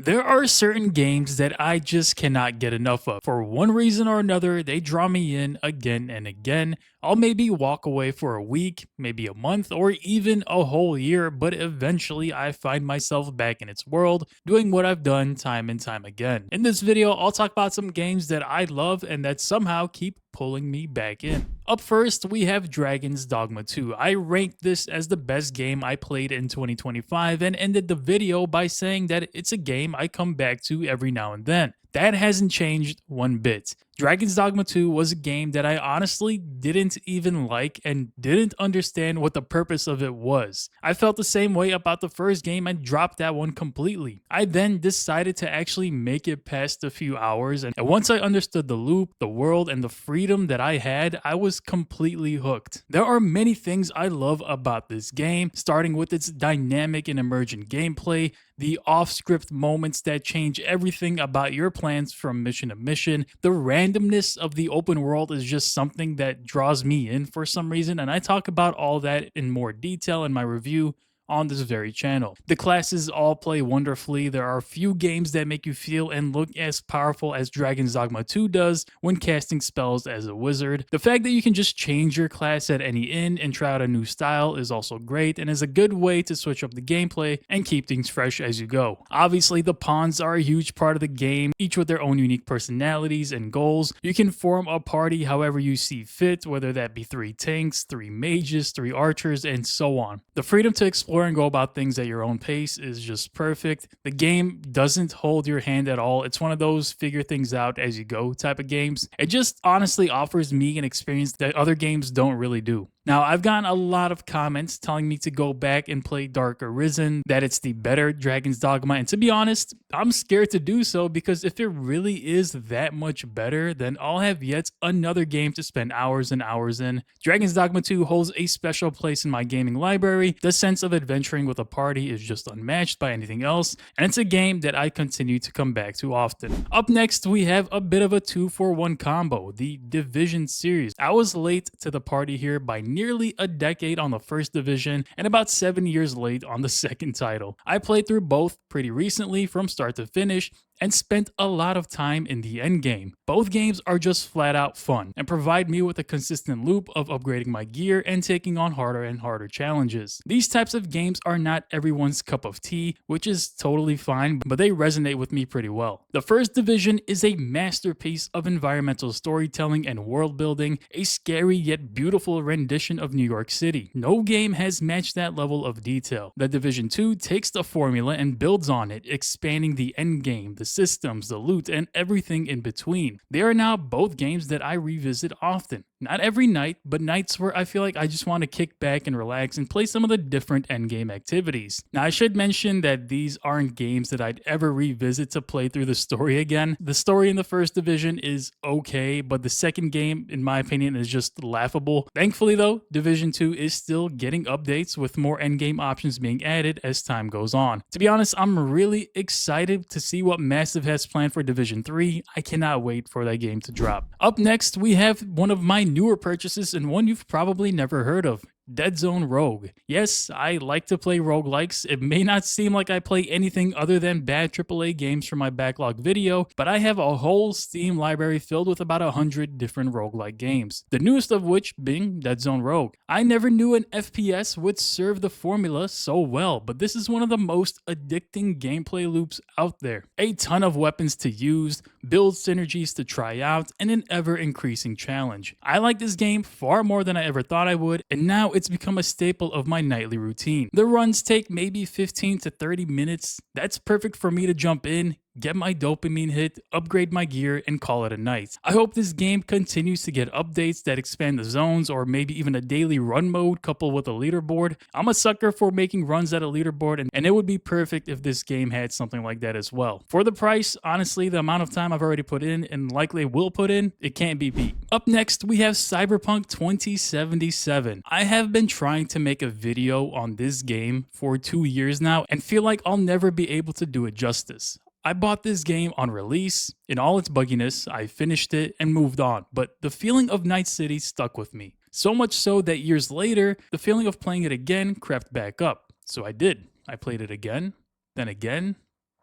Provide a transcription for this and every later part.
There are certain games that I just cannot get enough of. For one reason or another, they draw me in again and again. I'll maybe walk away for a week, maybe a month, or even a whole year, but eventually I find myself back in its world, doing what I've done time and time again. In this video, I'll talk about some games that I love and that somehow keep pulling me back in. Up first, we have Dragon's Dogma 2. I ranked this as the best game I played in 2025 and ended the video by saying that it's a game I come back to every now and then. That hasn't changed one bit. Dragon's Dogma 2 was a game that I honestly didn't even like and didn't understand what the purpose of it was. I felt the same way about the first game and dropped that one completely. I then decided to actually make it past a few hours, and once I understood the loop, the world, and the freedom that I had, I was completely hooked. There are many things I love about this game, starting with its dynamic and emergent gameplay, the off-script moments that change everything about your plans from mission to mission. The randomness of the open world is just something that draws me in for some reason, and I talk about all that in more detail in my review on this very channel. The classes all play wonderfully. There are few games that make you feel and look as powerful as Dragon's Dogma 2 does when casting spells as a wizard. The fact that you can just change your class at any inn and try out a new style is also great and is a good way to switch up the gameplay and keep things fresh as you go. Obviously, the pawns are a huge part of the game, each with their own unique personalities and goals. You can form a party however you see fit, whether that be 3 tanks, 3 mages, 3 archers, and so on. The freedom to explore and go about things at your own pace is just perfect. The game doesn't hold your hand at all. It's one of those figure things out as you go type of games. It just honestly offers me an experience that other games don't really do. Now, I've gotten a lot of comments telling me to go back and play Dark Arisen, that it's the better Dragon's Dogma, and to be honest, I'm scared to do so because if it really is that much better, then I'll have yet another game to spend hours and hours in. Dragon's Dogma 2 holds a special place in my gaming library. The sense of adventuring with a party is just unmatched by anything else, and it's a game that I continue to come back to often. Up next, we have a bit of a 2-for-1 combo, the Division series. I was late to the party here by nearly a decade on the first Division and about 7 years late on the second title. I played through both pretty recently from start to finish and spent a lot of time in the endgame. Both games are just flat out fun and provide me with a consistent loop of upgrading my gear and taking on harder and harder challenges. These types of games are not everyone's cup of tea, which is totally fine, but they resonate with me pretty well. The first Division is a masterpiece of environmental storytelling and world building, a scary yet beautiful rendition of New York City. No game has matched that level of detail. The Division 2 takes the formula and builds on it, expanding the endgame, the systems, the loot, and everything in between. They are now both games that I revisit often. Not every night, but nights where I feel like I just want to kick back and relax and play some of the different endgame activities. Now, I should mention that these aren't games that I'd ever revisit to play through the story again. The story in the first Division is okay, but the second game, in my opinion, is just laughable. Thankfully, though, Division 2 is still getting updates with more endgame options being added as time goes on. To be honest, I'm really excited to see what Massive has planned for Division 3. I cannot wait for that game to drop. Up next, we have one of my newer purchases and one you've probably never heard of. Dead Zone Rogue. Yes, I like to play roguelikes. It may not seem like I play anything other than bad AAA games for my backlog video, but I have a whole Steam library filled with about 100 different roguelike games, the newest of which being Dead Zone Rogue. I never knew an FPS would serve the formula so well, but this is one of the most addicting gameplay loops out there. A ton of weapons to use, build synergies to try out, and an ever-increasing challenge. I like this game far more than I ever thought I would, and now it's become a staple of my nightly routine. The runs take maybe 15 to 30 minutes. That's perfect for me to jump in, get my dopamine hit, upgrade my gear, and call it a night. I hope this game continues to get updates that expand the zones or maybe even a daily run mode coupled with a leaderboard. I'm a sucker for making runs at a leaderboard, and it would be perfect if this game had something like that as well. For the price, honestly, the amount of time I've already put in and likely will put in, it can't be beat. Up next, we have Cyberpunk 2077. I have been trying to make a video on this game for 2 years now and feel like I'll never be able to do it justice. I bought this game on release, in all its bugginess, I finished it and moved on, but the feeling of Night City stuck with me. So much so that years later, the feeling of playing it again crept back up. So I did. I played it again, then again,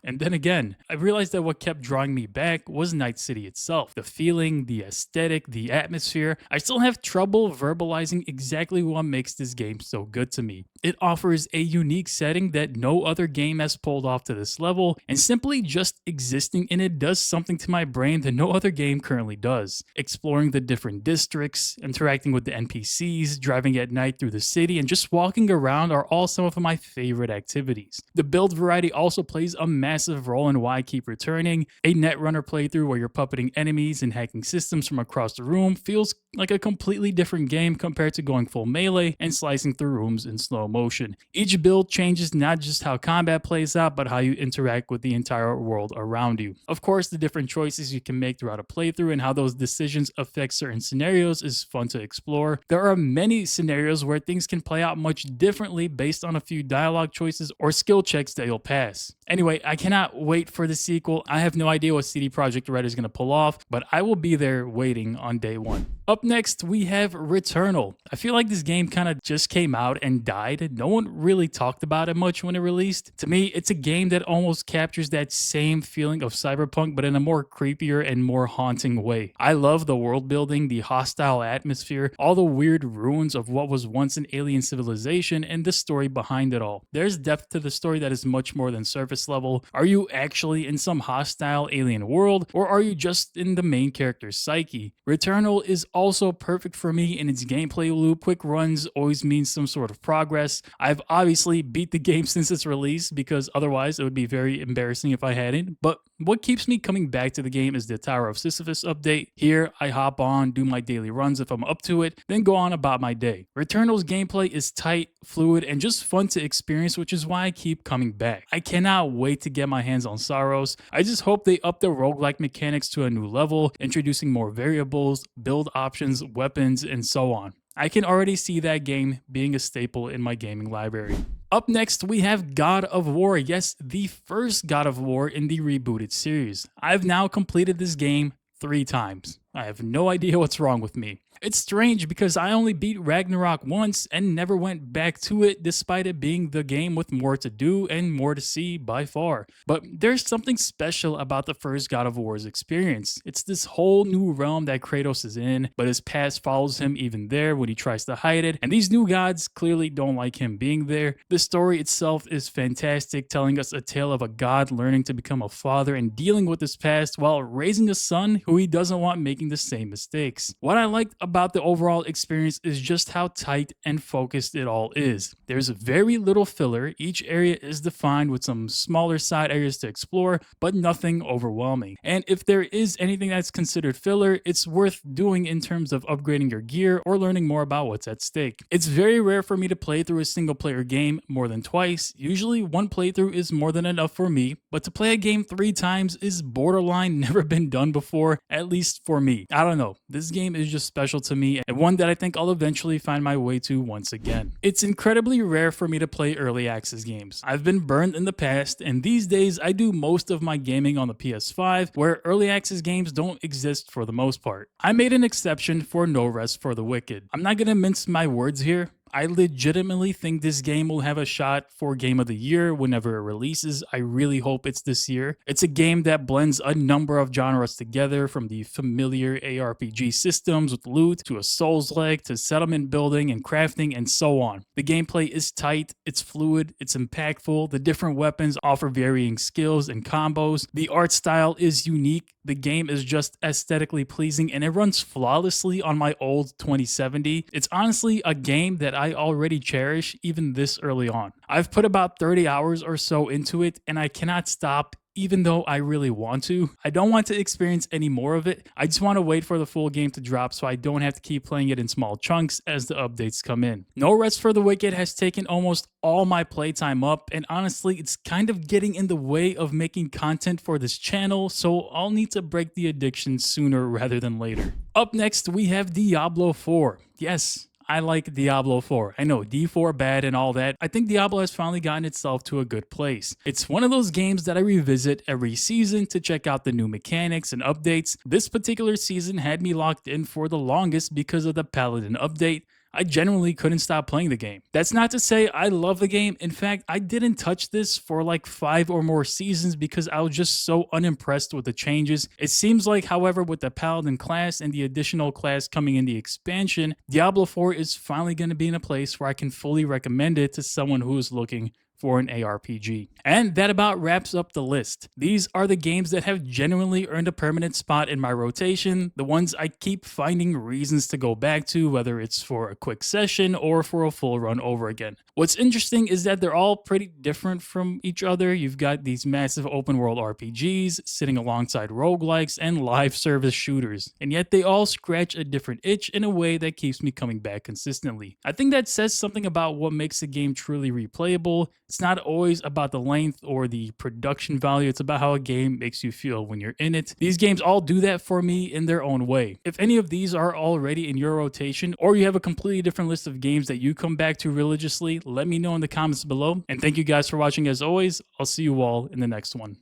And then again, I realized that what kept drawing me back was Night City itself. The feeling, the aesthetic, the atmosphere. I still have trouble verbalizing exactly what makes this game so good to me. It offers a unique setting that no other game has pulled off to this level, and simply just existing in it does something to my brain that no other game currently does. Exploring the different districts, interacting with the NPCs, driving at night through the city, and just walking around are all some of my favorite activities. The build variety also plays a massive role in why I keep returning. A Netrunner playthrough where you're puppeting enemies and hacking systems from across the room feels like a completely different game compared to going full melee and slicing through rooms in slow motion. Each build changes not just how combat plays out, but how you interact with the entire world around you. Of course, the different choices you can make throughout a playthrough and how those decisions affect certain scenarios is fun to explore. There are many scenarios where things can play out much differently based on a few dialogue choices or skill checks that you'll pass. Anyway, I cannot wait for the sequel. I have no idea what CD Projekt Red is going to pull off, but I will be there waiting on day one. Up next, we have Returnal. I feel like this game kind of just came out and died. No one really talked about it much when it released. To me, it's a game that almost captures that same feeling of Cyberpunk, but in a more creepier and more haunting way. I love the world building, the hostile atmosphere, all the weird ruins of what was once an alien civilization, and the story behind it all. There's depth to the story that is much more than surface level. Are you actually in some hostile alien world, or are you just in the main character's psyche? Returnal is also perfect for me in its gameplay loop. Quick runs always means some sort of progress. I've obviously beat the game since its release because otherwise it would be very embarrassing if I hadn't, but what keeps me coming back to the game is the Tower of Sisyphus update. Here, I hop on, do my daily runs if I'm up to it, then go on about my day. Returnal's gameplay is tight, fluid, and just fun to experience, which is why I keep coming back. I cannot wait to get my hands on Saros. I just hope they up the roguelike mechanics to a new level, introducing more variables, build options, weapons, and so on. I can already see that game being a staple in my gaming library. Up next, we have God of War. Yes, the first God of War in the rebooted series. I've now completed this game 3 times. I have no idea what's wrong with me. It's strange because I only beat Ragnarok once and never went back to it despite it being the game with more to do and more to see by far. But there's something special about the first God of War's experience. It's this whole new realm that Kratos is in, but his past follows him even there when he tries to hide it, and these new gods clearly don't like him being there. The story itself is fantastic, telling us a tale of a god learning to become a father and dealing with his past while raising a son who he doesn't want making the same mistakes. What I liked about the overall experience is just how tight and focused it all is. There's very little filler. Each area is defined with some smaller side areas to explore, but nothing overwhelming. And if there is anything that's considered filler, it's worth doing in terms of upgrading your gear or learning more about what's at stake. It's very rare for me to play through a single player game more than twice. Usually one playthrough is more than enough for me, but to play a game 3 times is borderline never been done before, at least for me. I don't know. This game is just special to me and one that I think I'll eventually find my way to once again. It's incredibly rare for me to play early access games. I've been burned in the past, and these days I do most of my gaming on the PS5, where early access games don't exist for the most part. I made an exception for No Rest for the Wicked. I'm not gonna mince my words here. I legitimately think this game will have a shot for Game of the Year whenever it releases. I really hope it's this year. It's a game that blends a number of genres together, from the familiar ARPG systems with loot to a Souls-like to settlement building and crafting and so on. The gameplay is tight, it's fluid, it's impactful. The different weapons offer varying skills and combos. The art style is unique. The game is just aesthetically pleasing and it runs flawlessly on my old 2070. It's honestly a game that I already cherish even this early on. I've put about 30 hours or so into it and I cannot stop even though I really want to. I don't want to experience any more of it. I just want to wait for the full game to drop so I don't have to keep playing it in small chunks as the updates come in. No Rest for the Wicked has taken almost all my playtime up, and honestly, it's kind of getting in the way of making content for this channel, so I'll need to break the addiction sooner rather than later. Up next, we have Diablo IV. Yes, I like Diablo 4. I know D4 bad and all that. I think Diablo has finally gotten itself to a good place. It's one of those games that I revisit every season to check out the new mechanics and updates. This particular season had me locked in for the longest because of the Paladin update. I genuinely couldn't stop playing the game. That's not to say I love the game. In fact, I didn't touch this for like 5 or more seasons because I was just so unimpressed with the changes. It seems like, however, with the Paladin class and the additional class coming in the expansion, Diablo 4 is finally going to be in a place where I can fully recommend it to someone who is looking for an ARPG. And that about wraps up the list. These are the games that have genuinely earned a permanent spot in my rotation, the ones I keep finding reasons to go back to, whether it's for a quick session or for a full run over again. What's interesting is that they're all pretty different from each other. You've got these massive open world RPGs sitting alongside roguelikes and live service shooters, and yet they all scratch a different itch in a way that keeps me coming back consistently. I think that says something about what makes a game truly replayable. It's not always about the length or the production value, it's about how a game makes you feel when you're in it. These games all do that for me in their own way. If any of these are already in your rotation, or you have a completely different list of games that you come back to religiously, let me know in the comments below. And thank you guys for watching as always. I'll see you all in the next one.